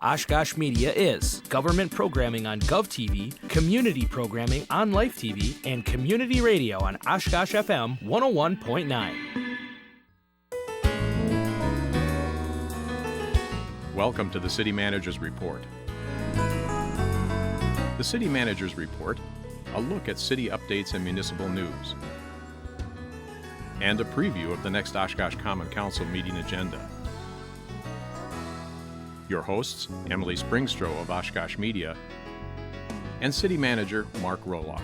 Oshkosh Media is government programming on GovTV, community programming on Life TV, and community radio on Oshkosh FM 101.9. Welcome to the City Manager's Report. The City Manager's Report, a look at city updates and municipal news, and a preview of the next Oshkosh Common Council meeting agenda. Your hosts, Emily Springstrow of Oshkosh Media and City Manager Mark Rohloff.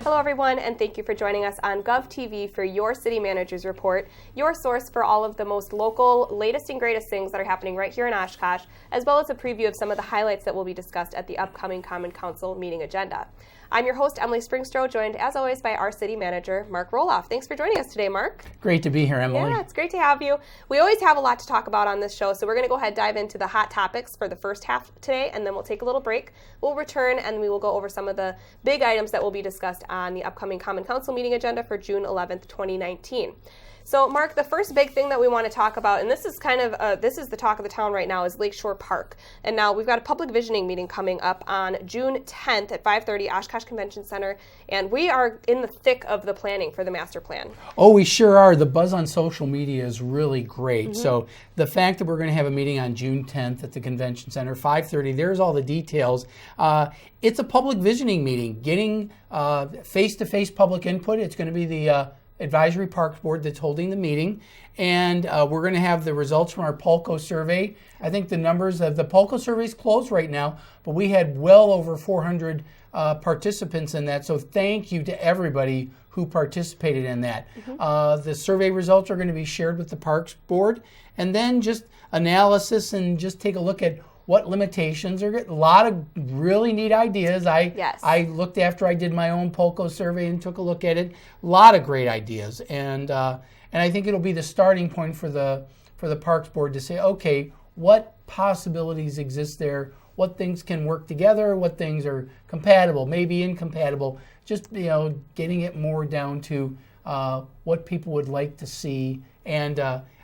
Hello everyone, and thank you for joining us on GovTV for your City Manager's Report, your source for all of the most local, latest and greatest things that are happening right here in Oshkosh, as well as a preview of some of the highlights that will be discussed at the upcoming Common Council meeting agenda. I'm your host, Emily Springstrow, joined as always by our City Manager, Mark Rohloff. Thanks for joining us today, Mark. Great to be here, Emily. Yeah, it's great to have you. We always have a lot to talk about on this show, so we're going to go ahead and dive into the hot topics for the first half today, and then we'll take a little break. We'll return, and we will go over some of the big items that will be discussed on the upcoming Common Council meeting agenda for June 11th, 2019. So, Mark, the first big thing that we want to talk about, and this is this is the talk of the town right now, is Lakeshore Park. And now we've got a public visioning meeting coming up on June 10th at 5:30, Oshkosh Convention Center, and we are in the thick of the planning for the master plan. Oh, we sure are. The buzz on social media is really great. Mm-hmm. So the fact that we're going to have a meeting on June 10th at the Convention Center, 5:30, there's all the details. It's a public visioning meeting, getting face-to-face public input. It's going to be the Advisory Parks Board that's holding the meeting, and we're going to have the results from our Polco survey. I think the numbers of the Polco survey is closed right now, but we had well over 400 participants in that, so thank you to everybody who participated in that. Mm-hmm. The survey results are going to be shared with the Parks Board, and then just analysis and just take a look at what limitations are. A lot of really neat ideas. I looked after I did my own Polco survey and took a look at it. A lot of great ideas, and I think it'll be the starting point for the Parks Board to say, okay, what possibilities exist there? What things can work together? What things are compatible? Maybe incompatible? Just getting it more down to what people would like to see, and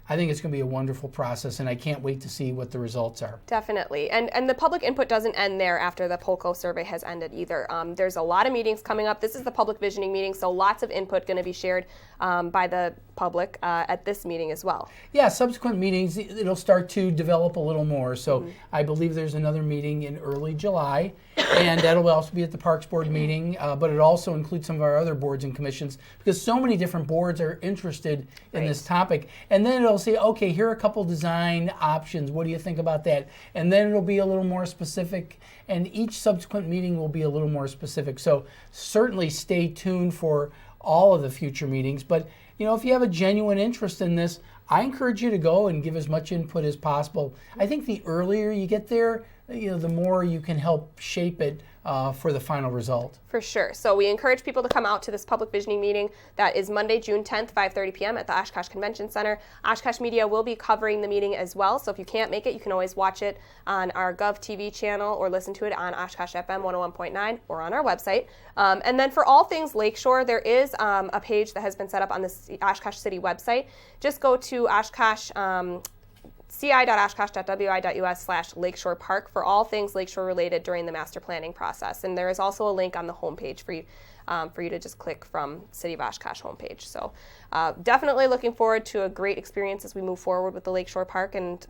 I think it's going to be a wonderful process, and I can't wait to see what the results are. Definitely. And the public input doesn't end there after the Polco survey has ended either. There's a lot of meetings coming up. This is the public visioning meeting, so lots of input going to be shared by the public at this meeting as well. Yeah, subsequent meetings, it'll start to develop a little more. So I believe there's another meeting in early July, and that'll also be at the Parks Board meeting, but it also includes some of our other boards and commissions, because so many different boards are interested in this topic. And then it'll say, okay, here are a couple design options. What do you think about that? And then it'll be a little more specific, and each subsequent meeting will be a little more specific. So certainly stay tuned for all of the future meetings. But if you have a genuine interest in this, I encourage you to go and give as much input as possible. I think the earlier you get there, the more you can help shape it for the final result. For sure. So we encourage people to come out to this public visioning meeting. That is Monday, June 10th, 5:30 p.m. at the Oshkosh Convention Center. Oshkosh Media will be covering the meeting as well, so if you can't make it, you can always watch it on our GovTV channel or listen to it on Oshkosh FM 101.9 or on our website. And then for all things Lakeshore, there is a page that has been set up on the Oshkosh City website. Just go to Oshkosh ci.oshkosh.wi.us/Lakeshore Park for all things Lakeshore related during the master planning process. And there is also a link on the homepage for you to just click from City of Oshkosh homepage. So definitely looking forward to a great experience as we move forward with the Lakeshore Park, and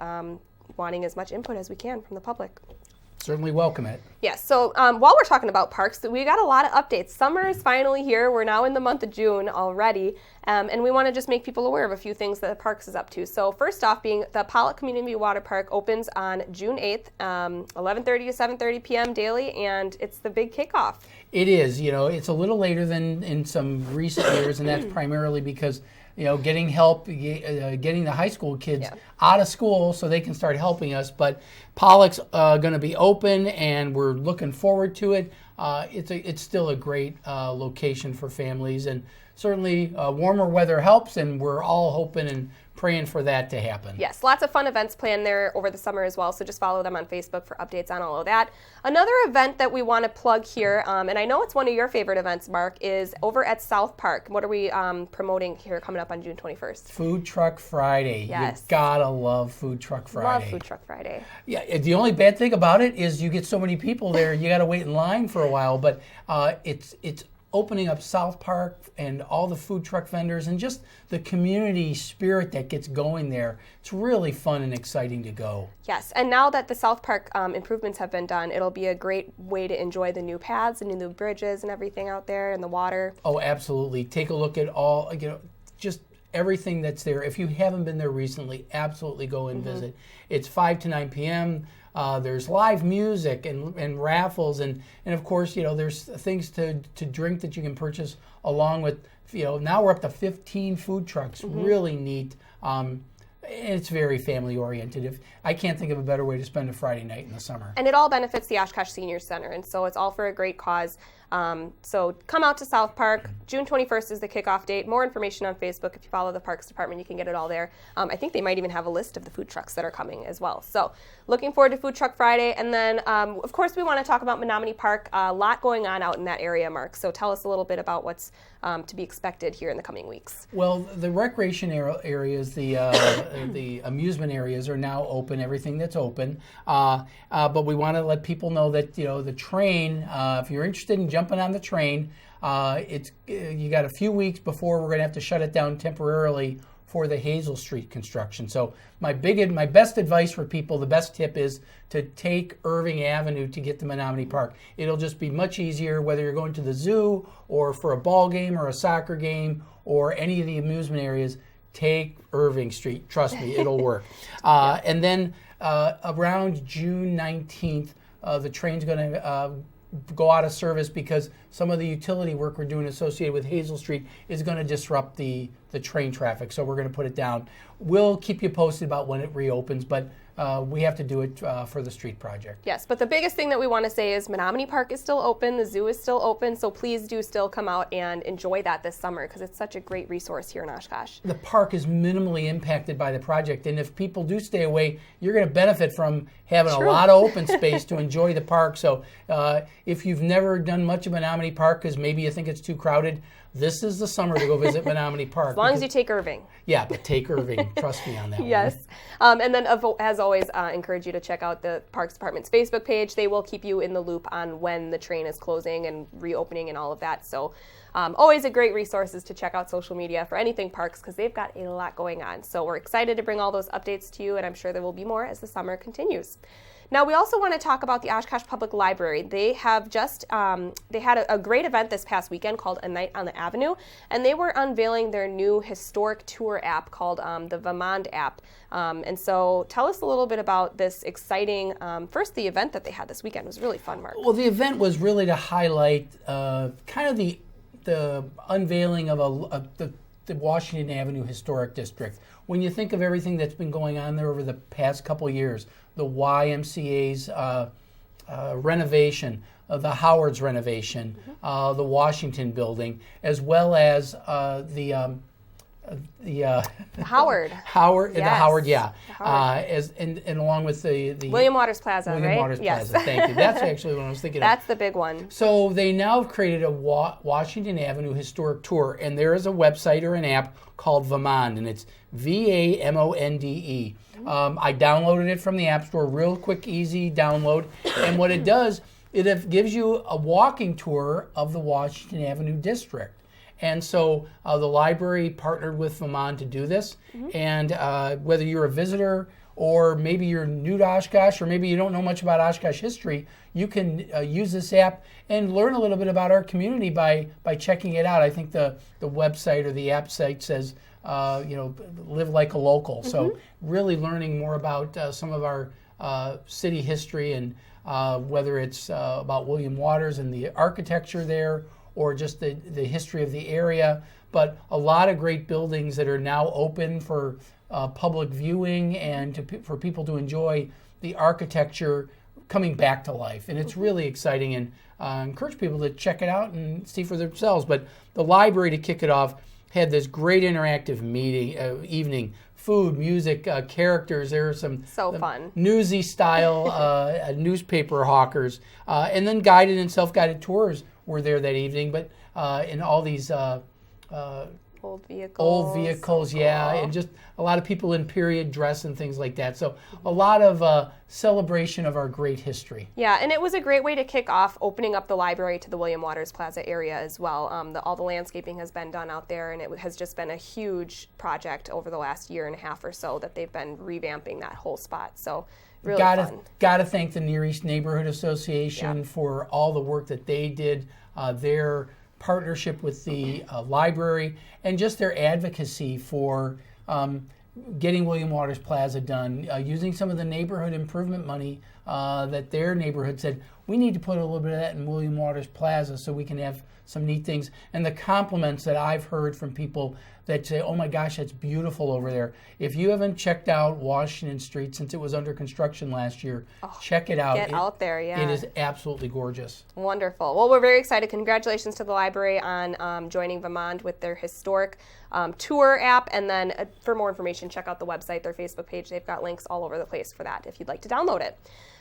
wanting as much input as we can from the public. Certainly welcome it. Yes, so while we're talking about parks, we got a lot of updates. Summer is finally here. We're now in the month of June already, and we want to just make people aware of a few things that the Parks is up to. So first off being the Pollock Community Water Park opens on June 8th, 11:30 to 7:30 p.m. daily, and it's the big kickoff. It is. It's a little later than in some recent years, and that's primarily because getting help, getting the high school kids out of school so they can start helping us. But Pollock's going to be open, and we're looking forward to it. it's still a great location for families, and certainly warmer weather helps, and we're all hoping and praying for that to happen. Yes, lots of fun events planned there over the summer as well, so just follow them on Facebook for updates on all of that. Another event that we want to plug here, and I know it's one of your favorite events, Mark, is over at South Park. What are we promoting here coming up on June 21st? Food Truck Friday. Yes. You gotta love Food Truck Friday. Love Food Truck Friday. Yeah, the only bad thing about it is you get so many people there, you gotta wait in line for a while, but it's opening up South Park and all the food truck vendors and just the community spirit that gets going there. It's really fun and exciting to go. Yes, and now that the South Park improvements have been done, it'll be a great way to enjoy the new paths and the new bridges and everything out there and the water. Oh, absolutely. Take a look at all, just everything that's there. If you haven't been there recently, absolutely go and visit. It's 5 to 9 p.m. There's live music and raffles, and of course, there's things to drink that you can purchase along with, now we're up to 15 food trucks. Really neat. It's very family oriented. I can't think of a better way to spend a Friday night in the summer. And it all benefits the Oshkosh Senior Center, and so it's all for a great cause. So come out to South Park. June 21st is the kickoff date. More information on Facebook. If you follow the Parks Department, you can get it all there. I think they might even have a list of the food trucks that are coming as well. So looking forward to Food Truck Friday. And then, of course, we want to talk about Menominee Park. A lot going on out in that area, Mark. So tell us a little bit about what's to be expected here in the coming weeks. Well, the recreation areas, the amusement areas are now open, everything that's open. But we want to let people know that, the train, if you're interested in jumping on the train, you got a few weeks before we're going to have to shut it down temporarily for the Hazel Street construction. So my best advice for people, the best tip is to take Irving Avenue to get to Menominee Park. It'll just be much easier whether you're going to the zoo or for a ball game or a soccer game or any of the amusement areas. Take Irving Street. Trust me, it'll work. And then around June 19th, the train's going to go out of service because some of the utility work we're doing associated with Hazel Street is going to disrupt the train traffic. So we're going to put it down. We'll keep you posted about when it reopens, but we have to do it for the street project. Yes, but the biggest thing that we want to say is Menominee Park is still open, the zoo is still open, so please do still come out and enjoy that this summer because it's such a great resource here in Oshkosh. The park is minimally impacted by the project, and if people do stay away, you're going to benefit from having a lot of open space to enjoy the park. So if you've never done much of Menominee Park because maybe you think it's too crowded, this is the summer to go visit Menominee Park. As long as you take Irving. Yeah, but take Irving. Trust me on that Yes. one. And then, as always, encourage you to check out the Parks Department's Facebook page. They will keep you in the loop on when the train is closing and reopening and all of that. So always a great resources to check out social media for anything parks because they've got a lot going on. So we're excited to bring all those updates to you, and I'm sure there will be more as the summer continues. Now, we also want to talk about the Oshkosh Public Library. They have just, they had a great event this past weekend called A Night on the Avenue, and they were unveiling their new historic tour app called the Vermont app. And so tell us a little bit about this exciting, first, the event that they had this weekend. It was really fun, Mark. Well, the event was really to highlight kind of the unveiling of the Washington Avenue Historic District. When you think of everything that's been going on there over the past couple of years, the YMCA's renovation, the Howard's renovation, the Washington building, as well as the Howard. Howard, yes. the Howard, yeah. The Howard. And along with the William Waters Plaza, William right? Waters yes. Plaza, thank you. That's actually what I was thinking of. That's the big one. So they now have created a Washington Avenue Historic Tour, and there is a website or an app called Vamonde, and it's VAMONDE. I downloaded it from the App Store, real quick, easy download. And what it does, it gives you a walking tour of the Washington Avenue District. And so the library partnered with Vermont to do this. And whether you're a visitor or maybe you're new to Oshkosh or maybe you don't know much about Oshkosh history, you can use this app and learn a little bit about our community by checking it out. I think the website or the app site says, live like a local. So really learning more about some of our city history and whether it's about William Waters and the architecture there or just the history of the area. But a lot of great buildings that are now open for public viewing and for people to enjoy the architecture coming back to life, and it's really exciting. And encourage people to check it out and see for themselves. But the library, to kick it off, had this great interactive evening. Food, music, characters. There are some fun newsy style newspaper hawkers, and then guided and self-guided tours were there that evening. But in all these old vehicles, yeah, and just a lot of people in period dress and things like that. So a lot of celebration of our great history. Yeah, and it was a great way to kick off opening up the library to the William Waters Plaza area as well. All the landscaping has been done out there, and it has just been a huge project over the last year and a half or so that they've been revamping that whole spot. So really fun. Got to thank the Near East Neighborhood Association for all the work that they did, their partnership with the library, and just their advocacy for getting William Waters Plaza done, using some of the neighborhood improvement money that their neighborhood said, we need to put a little bit of that in William Waters Plaza so we can have some neat things. And the compliments that I've heard from people that say, oh my gosh, that's beautiful over there. If you haven't checked out Washington Street since it was under construction last year, check it out. Get out there, yeah. It is absolutely gorgeous. Wonderful. Well, we're very excited. Congratulations to the library on joining Vermont with their historic tour app. And then for more information, check out the website, their Facebook page. They've got links all over the place for that if you'd like to download it.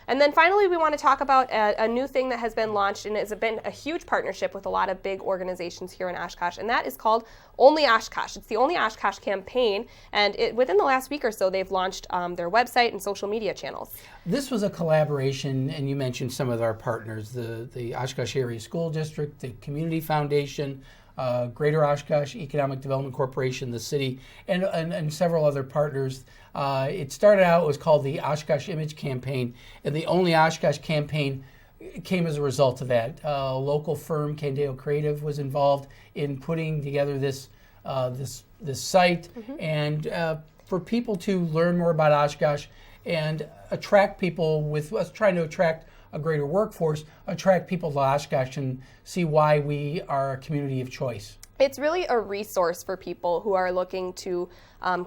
And then finally, we want to talk about a new thing that has been launched, and it's been a huge partnership with a lot of big organizations here in Oshkosh, and that is called Only Oshkosh. It's the Only Oshkosh campaign, and within the last week or so, they've launched their website and social media channels. This was a collaboration, and you mentioned some of our partners, the Oshkosh Area School District, the Community Foundation, Greater Oshkosh Economic Development Corporation, the city, and several other partners. It started out, it was called the Oshkosh Image Campaign, and the Only Oshkosh campaign came as a result of that. A local firm, Candeo Creative, was involved in putting together this site, and for people to learn more about Oshkosh and attract people, with us trying to attract a greater workforce, attract people to Oshkosh and see why we are a community of choice. It's really a resource for people who are looking to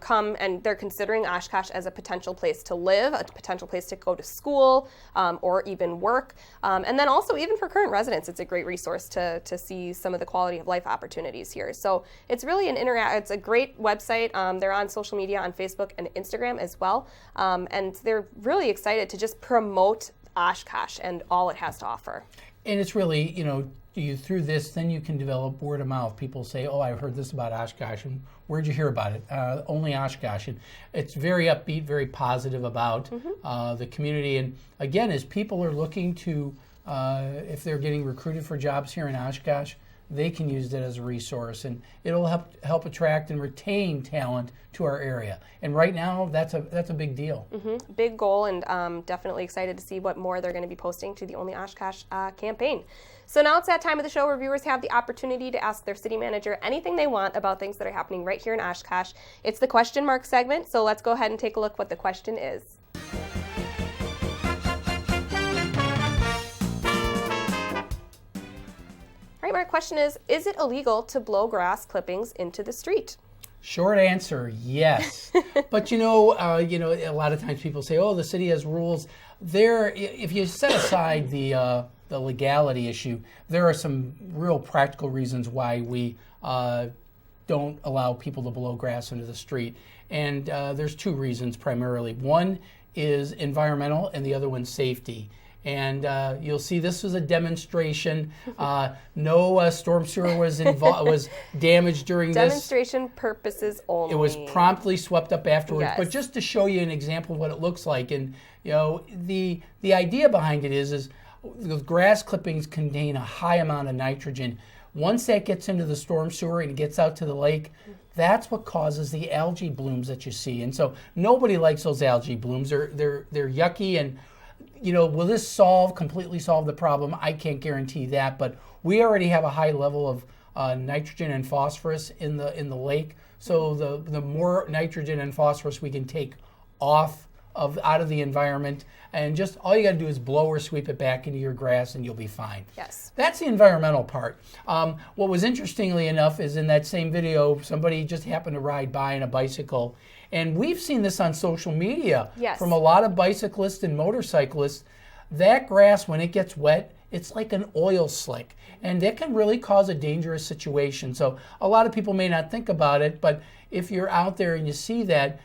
come, and they're considering Oshkosh as a potential place to live, a potential place to go to school, or even work. And then also even for current residents, it's a great resource to see some of the quality of life opportunities here. So it's really it's a great website. They're on social media on Facebook and Instagram as well. And they're really excited to just promote Oshkosh and all it has to offer. And it's really, through this, then you can develop word of mouth. People say, oh, I heard this about Oshkosh, and where'd you hear about it? Only Oshkosh. And it's very upbeat, very positive about the community. And again, as people are looking to, if they're getting recruited for jobs here in Oshkosh, they can use that as a resource, and it'll help attract and retain talent to our area. And right now, that's a big deal. Big goal, and definitely excited to see what more they're going to be posting to the Only Oshkosh campaign. So now it's that time of the show where viewers have the opportunity to ask their city manager anything they want about things that are happening right here in Oshkosh. It's the question mark segment, so let's go ahead and take a look what the question is. All right, Mark, question is it illegal to blow grass clippings into the street? Short answer, yes. But a lot of times people say, oh, the city has rules. If you set aside the legality issue, there are some real practical reasons why we don't allow people to blow grass into the street. And there's two reasons primarily. One is environmental, and the other one's safety. And you'll see this was a demonstration. No storm sewer was damaged during Demonstration purposes only. It was promptly swept up afterwards. Yes. But just to show you an example of what it looks like, and the idea behind it is the grass clippings contain a high amount of nitrogen. Once that gets into the storm sewer and gets out to the lake, that's what causes the algae blooms that you see. And so nobody likes those algae blooms. They're yucky, and will this completely solve the problem? I can't guarantee that, but we already have a high level of nitrogen and phosphorus in the lake. So the more nitrogen and phosphorus we can take out of the environment, and just all you got to do is blow or sweep it back into your grass, and you'll be fine. Yes. That's the environmental part. What was interestingly enough is in that same video, somebody just happened to ride by on a bicycle. And we've seen this on social media from a lot of bicyclists and motorcyclists. that grass, when it gets wet, it's like an oil slick, and that can really cause a dangerous situation. So a lot of people may not think about it, but if you're out there and you see that,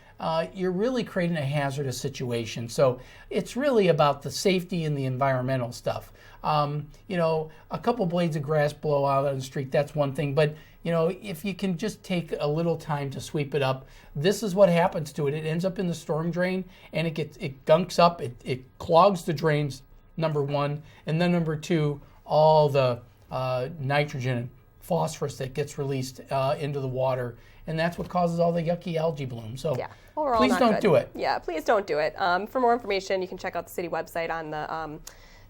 you're really creating a hazardous situation. So it's really about the safety and the environmental stuff. A couple blades of grass blow out on the street, that's one thing, but if you can just take a little time to sweep it up, this is what happens to it. It ends up in the storm drain, and it gunks up, it clogs the drains, number one, and then number two, all the nitrogen and phosphorus that gets released into the water, and that's what causes all the yucky algae bloom. So yeah. Overall, please don't do it. Yeah, please don't do it. For more information, you can check out the city website on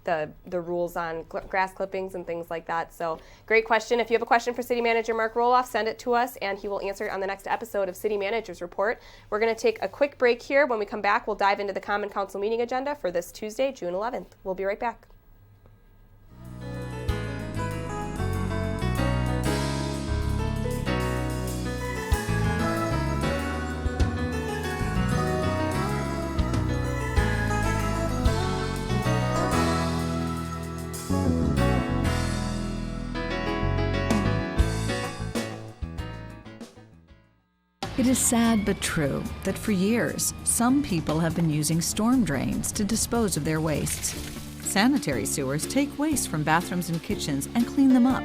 the rules on grass clippings and things like that. So great question. If you have a question for City Manager Mark Rohloff, send it to us and he will answer it on the next episode of City Manager's Report. We're going to take a quick break here. When we come back, we'll dive into the Common Council meeting agenda for this Tuesday, June 11th. We'll be right back. It is sad but true that for years, some people have been using storm drains to dispose of their wastes. Sanitary sewers take waste from bathrooms and kitchens and clean them up.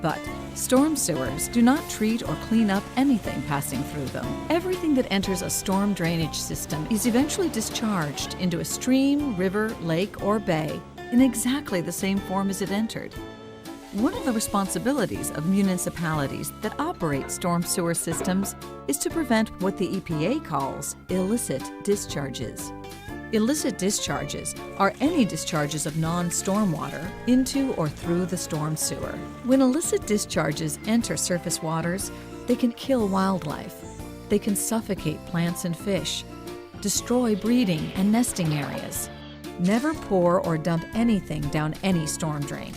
But storm sewers do not treat or clean up anything passing through them. Everything that enters a storm drainage system is eventually discharged into a stream, river, lake, or bay in exactly the same form as it entered. One of the responsibilities of municipalities that operate storm sewer systems is to prevent what the EPA calls illicit discharges. Illicit discharges are any discharges of non-stormwater into or through the storm sewer. When illicit discharges enter surface waters, they can kill wildlife. They can suffocate plants and fish, destroy breeding and nesting areas. Never pour or dump anything down any storm drain.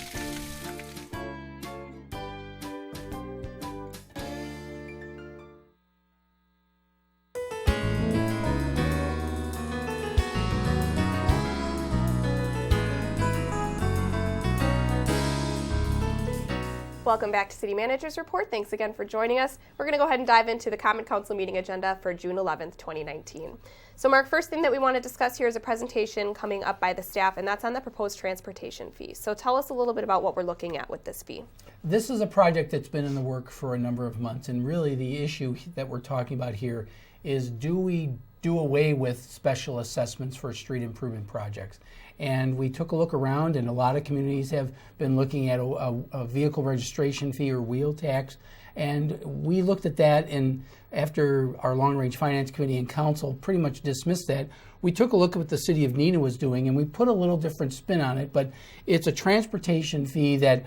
Welcome back to City Manager's Report. Thanks again for joining us. We're going to go ahead and dive into the Common Council meeting agenda for June 11th, 2019. So Mark, first thing that we want to discuss here is a presentation coming up by the staff, and that's on the proposed transportation fee. So tell us a little bit about what we're looking at with this fee. This is a project that's been in the work for a number of months, and really the issue that we're talking about here is, do we do away with special assessments for street improvement projects? And we took a look around, and a lot of communities have been looking at a vehicle registration fee or wheel tax. And we looked at that, and after our long-range finance committee and council pretty much dismissed that, we took a look at what the city of Neenah was doing, and we put a little different spin on it. But it's a transportation fee that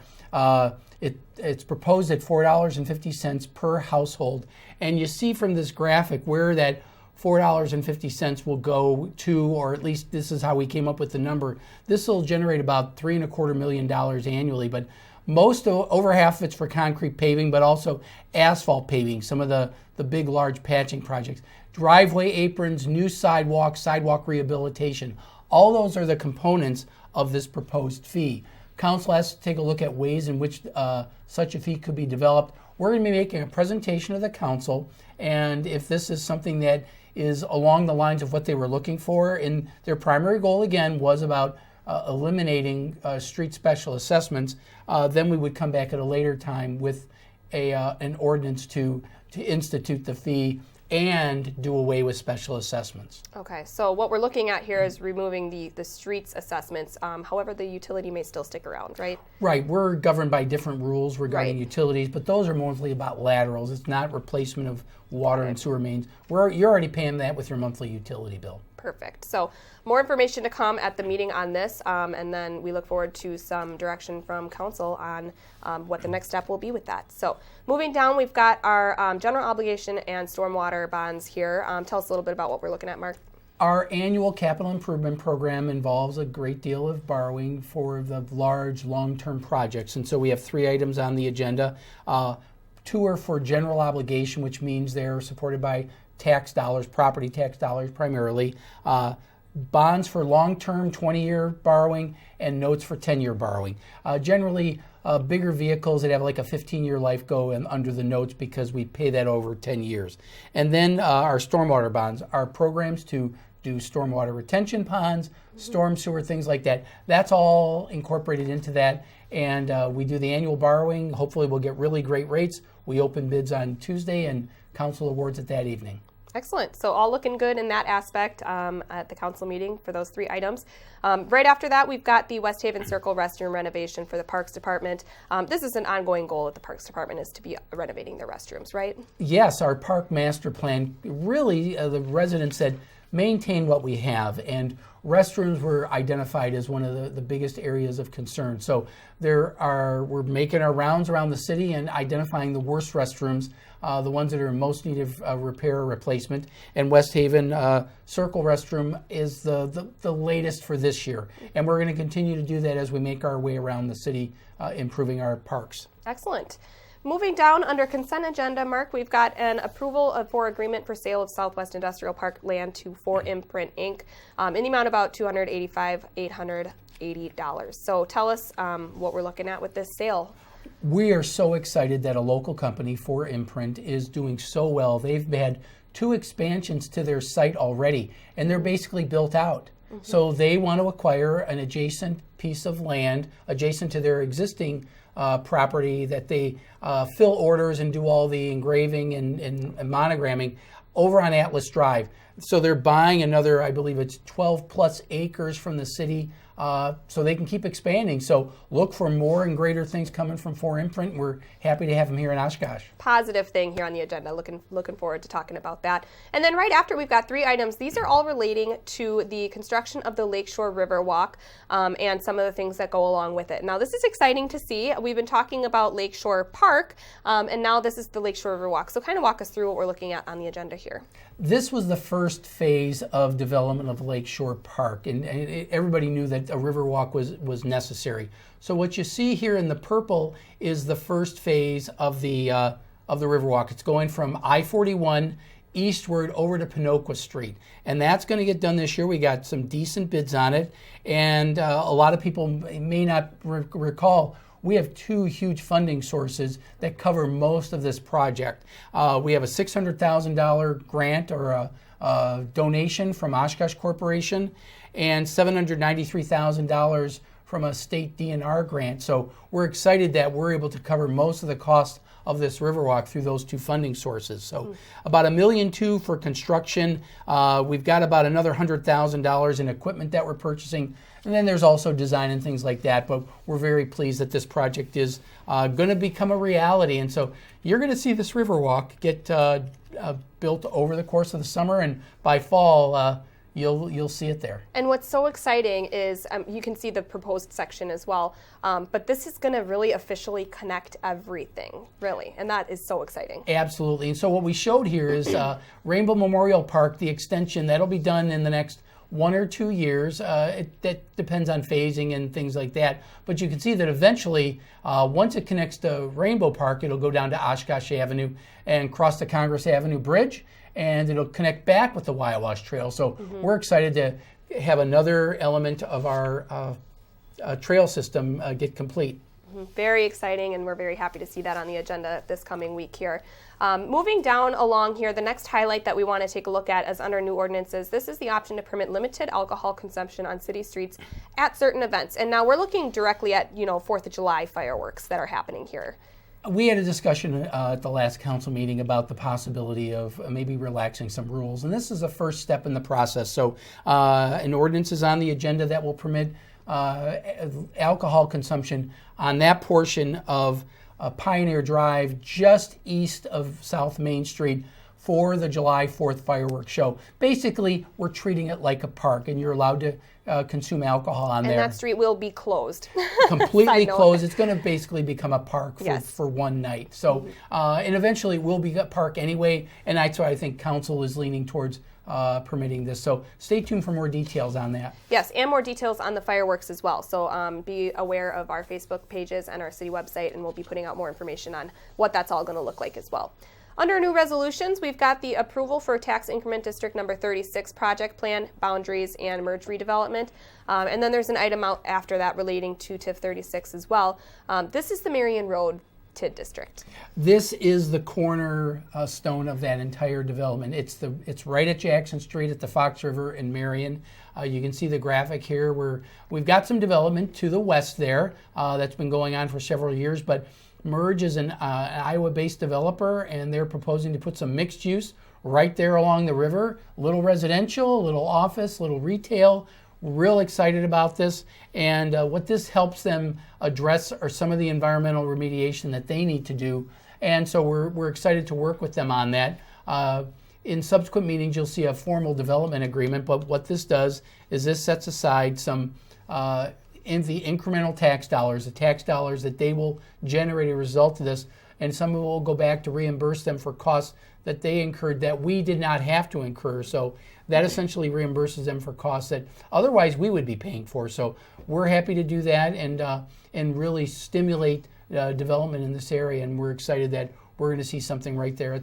it's proposed at $4.50 per household. And you see from this graphic where that $4.50 will go to, or at least this is how we came up with the number. This will generate about $3.25 million annually, but over half of it's for concrete paving, but also asphalt paving, some of the big, large patching projects. Driveway aprons, new sidewalk rehabilitation. All those are the components of this proposed fee. Council has to take a look at ways in which such a fee could be developed. We're going to be making a presentation of the council, and if this is something that is along the lines of what they were looking for, and their primary goal, again, was about eliminating street special assessments, then we would come back at a later time with an ordinance to institute the fee and do away with special assessments. Okay, so what we're looking at here is removing the streets assessments. However, the utility may still stick around, right? Right. We're governed by different rules regarding utilities, but those are mostly about laterals. It's not replacement of water and sewer mains. You're already paying that with your monthly utility bill. Perfect. So more information to come at the meeting on this, and then we look forward to some direction from council on what the next step will be with that. So moving down, we've got our general obligation and stormwater bonds here. Tell us a little bit about what we're looking at, Mark. Our annual capital improvement program involves a great deal of borrowing for the large long-term projects, and so we have 3 items on the agenda. 2 are for general obligation, which means they're supported by tax dollars, property tax dollars primarily. bonds for long-term 20-year borrowing and notes for 10-year borrowing. Generally, bigger vehicles that have like a 15-year life go under the notes because we pay that over 10 years. And then our stormwater bonds are programs to do stormwater retention ponds, storm sewer, things like that. That's all incorporated into that. And we do the annual borrowing. Hopefully we'll get really great rates. We open bids on Tuesday and council awards it that evening. Excellent. So all looking good in that aspect at the council meeting for those 3 items. Right after that, we've got the West Haven Circle restroom renovation for the Parks Department. This is an ongoing goal at the Parks Department, is to be renovating their restrooms, right? Yes, our park master plan, really the residents said maintain what we have, and restrooms were identified as one of the biggest areas of concern. So we're making our rounds around the city and identifying the worst restrooms, the ones that are in most need of repair or replacement. And West Haven Circle restroom is the latest for this year. And we're going to continue to do that as we make our way around the city, improving our parks. Excellent. Moving down under consent agenda, Mark, we've got an approval for agreement for sale of Southwest Industrial Park land to 4Imprint Inc. In the amount of about $285,880. So tell us what we're looking at with this sale. We are so excited that a local company, 4Imprint, is doing so well. They've had 2 expansions to their site already, and they're basically built out. Mm-hmm. So they want to acquire an adjacent piece of land adjacent to their existing property that they fill orders and do all the engraving and monogramming over on Atlas Drive. So they're buying another, I believe it's 12 plus acres from the city, so they can keep expanding. So look for more and greater things coming from 4Imprint. We're happy to have them here in Oshkosh. Positive thing here on the agenda. Looking forward to talking about that. And then right after, we've got 3 items. These are all relating to the construction of the Lakeshore River Walk and some of the things that go along with it. Now, this is exciting to see. We've been talking about Lakeshore Park, and now this is the Lakeshore River Walk. So kind of walk us through what we're looking at on the agenda here. This was the first phase of development of Lakeshore Park, and everybody knew that a river walk was necessary. So what you see here in the purple is the first phase of the river walk. It's going from I-41 eastward over to Pinocqua Street, and that's going to get done this year. We got some decent bids on it, and a lot of people may not recall, we have 2 huge funding sources that cover most of this project. We have a $600,000 grant or a donation from Oshkosh Corporation and $793,000 from a state DNR grant. So we're excited that we're able to cover most of the cost of this Riverwalk through those 2 funding sources. So about $1.2 million for construction. We've got about another $100,000 in equipment that we're purchasing. And then there's also design and things like that. But we're very pleased that this project is going to become a reality. And so you're going to see this Riverwalk get built over the course of the summer, and by fall, you'll see it there. And what's so exciting is you can see the proposed section as well, but this is going to really officially connect everything, really, and that is so exciting. Absolutely. And so what we showed here is Rainbow Memorial Park, the extension, that'll be done in the next 1 or 2 years. That depends on phasing and things like that. But you can see that eventually, once it connects to Rainbow Park, it'll go down to Oshkosh Avenue and cross the Congress Avenue Bridge, and it'll connect back with the Wyowash Trail. So we're excited to have another element of our trail system get complete. Very exciting, and we're very happy to see that on the agenda this coming week here. Moving down along here, the next highlight that we want to take a look at is under new ordinances. This is the option to permit limited alcohol consumption on city streets at certain events. And now we're looking directly at, 4th of July fireworks that are happening here. We had a discussion at the last council meeting about the possibility of maybe relaxing some rules, and this is a first step in the process. So an ordinance is on the agenda that will permit alcohol consumption on that portion of Pioneer Drive just east of South Main Street for the July 4th fireworks show. Basically, we're treating it like a park, and you're allowed to consume alcohol on there. And that street will be closed. Completely closed. It's going to basically become a park for one night. So, and eventually it will be a park anyway, and that's why I think council is leaning towards permitting this. So stay tuned for more details on that. Yes, and more details on the fireworks as well. So be aware of our Facebook pages and our city website, and we'll be putting out more information on what that's all going to look like as well. Under new resolutions, we've got the approval for tax increment district number 36 project plan, boundaries, and merge redevelopment. And then there's an item out after that relating to TIF 36 as well. This is the Marion Road TID district. This is the cornerstone of that entire development. It's right at Jackson Street at the Fox River in Marion. You can see the graphic here where we've got some development to the west there that's been going on for several years, but Merge is an Iowa-based developer, and they're proposing to put some mixed use right there along the river. Little residential, little office, little retail. Real excited about this, and what this helps them address are some of the environmental remediation that they need to do, and so we're excited to work with them on that. In subsequent meetings, you'll see a formal development agreement, but what this does is this sets aside some in the incremental tax dollars, the tax dollars that they will generate as a result of this, and some of it will go back to reimburse them for costs that they incurred that we did not have to incur. So that essentially reimburses them for costs that otherwise we would be paying for. So we're happy to do that and really stimulate development in this area, and we're excited that we're going to see something right there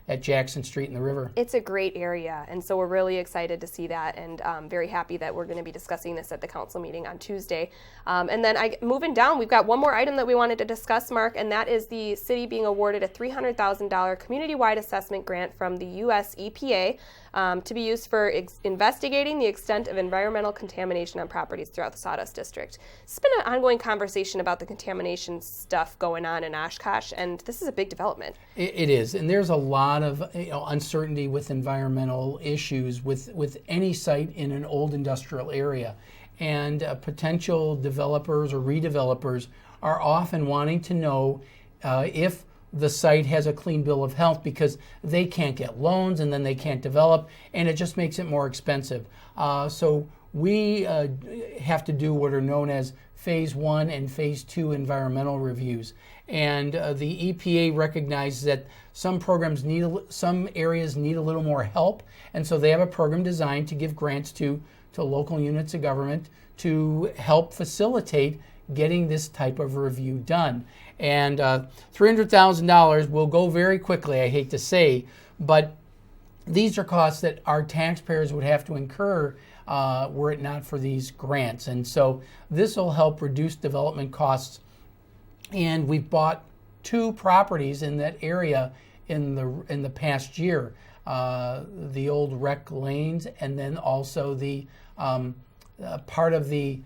at Jackson Street and the river. It's a great area, and so we're really excited to see that, and very happy that we're going to be discussing this at the council meeting on Tuesday. And then moving down, we've got one more item that we wanted to discuss, Mark, and that is the city being awarded a $300,000 community-wide assessment grant from the U.S. EPA to be used for investigating the extent of environmental contamination on properties throughout the Sawdust District. It's been an ongoing conversation about the contamination stuff going on in Oshkosh, and this is a big development. It is, and there's a lot of uncertainty with environmental issues with any site in an old industrial area. And potential developers or redevelopers are often wanting to know if the site has a clean bill of health, because they can't get loans and then they can't develop, and it just makes it more expensive. So we have to do what are known as Phase 1 and Phase 2 environmental reviews. And the EPA recognizes that some areas need a little more help, and so they have a program designed to give grants to local units of government to help facilitate getting this type of review done. And $300,000 will go very quickly, I hate to say, but these are costs that our taxpayers would have to incur were it not for these grants. And so this will help reduce development costs. And we've bought 2 properties in that area in the past year, the old rec lanes, and then also the part of the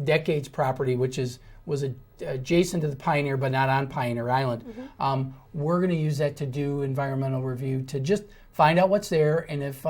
Decades property, which was adjacent to the Pioneer but not on Pioneer Island. Mm-hmm. We're going to use that to do environmental review to just find out what's there, and if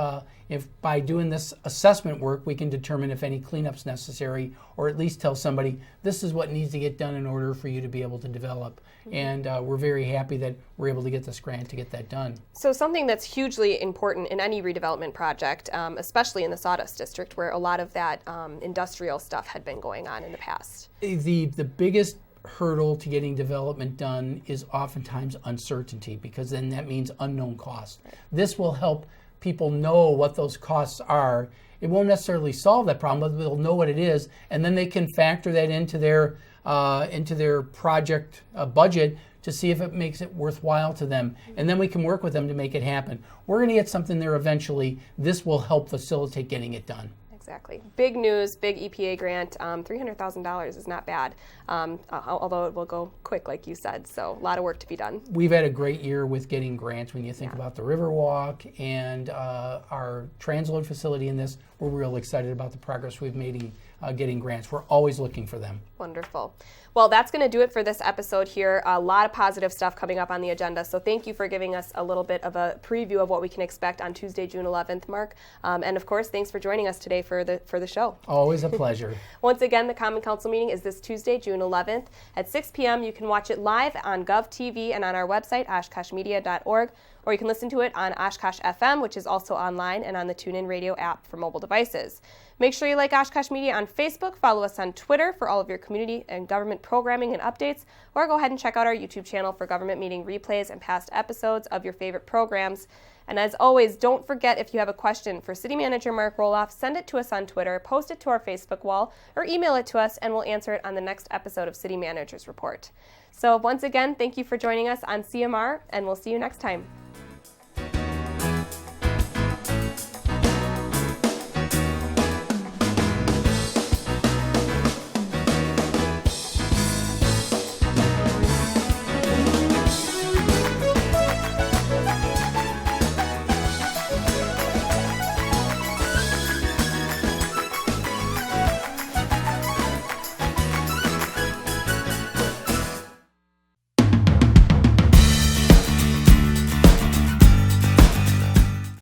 by doing this assessment work we can determine if any cleanup's necessary, or at least tell somebody this is what needs to get done in order for you to be able to develop. Mm-hmm. And we're very happy that we're able to get this grant to get that done. So something that's hugely important in any redevelopment project, especially in the Sawdust District where a lot of that industrial stuff had been going on in the past. The biggest hurdle to getting development done is oftentimes uncertainty, because then that means unknown costs. Right. This will help people know what those costs are. It won't necessarily solve that problem, but they'll know what it is, and then they can factor that into their project budget to see if it makes it worthwhile to them, and then we can work with them to make it happen. We're going to get something there eventually. This will help facilitate getting it done. Exactly. Big news, big EPA grant. $300,000 is not bad, although it will go quick, like you said. So a lot of work to be done. We've had a great year with getting grants. When you think about the Riverwalk and our transload facility in this, we're real excited about the progress we've made in getting grants. We're always looking for them. Wonderful. Well, that's going to do it for this episode here. A lot of positive stuff coming up on the agenda. So thank you for giving us a little bit of a preview of what we can expect on Tuesday, June 11th, Mark. And of course, thanks for joining us today for the show. Always a pleasure. Once again, the Common Council meeting is this Tuesday, June 11th at 6 p.m. You can watch it live on GovTV and on our website, oshkoshmedia.org, or you can listen to it on Oshkosh FM, which is also online, and on the TuneIn Radio app for mobile devices. Make sure you like Oshkosh Media on Facebook, follow us on Twitter for all of your community and government programming and updates, or go ahead and check out our YouTube channel for government meeting replays and past episodes of your favorite programs. And as always, don't forget, if you have a question for City Manager Mark Rohloff, send it to us on Twitter, post it to our Facebook wall, or email it to us, and we'll answer it on the next episode of City Manager's Report. So once again, thank you for joining us on CMR, and we'll see you next time.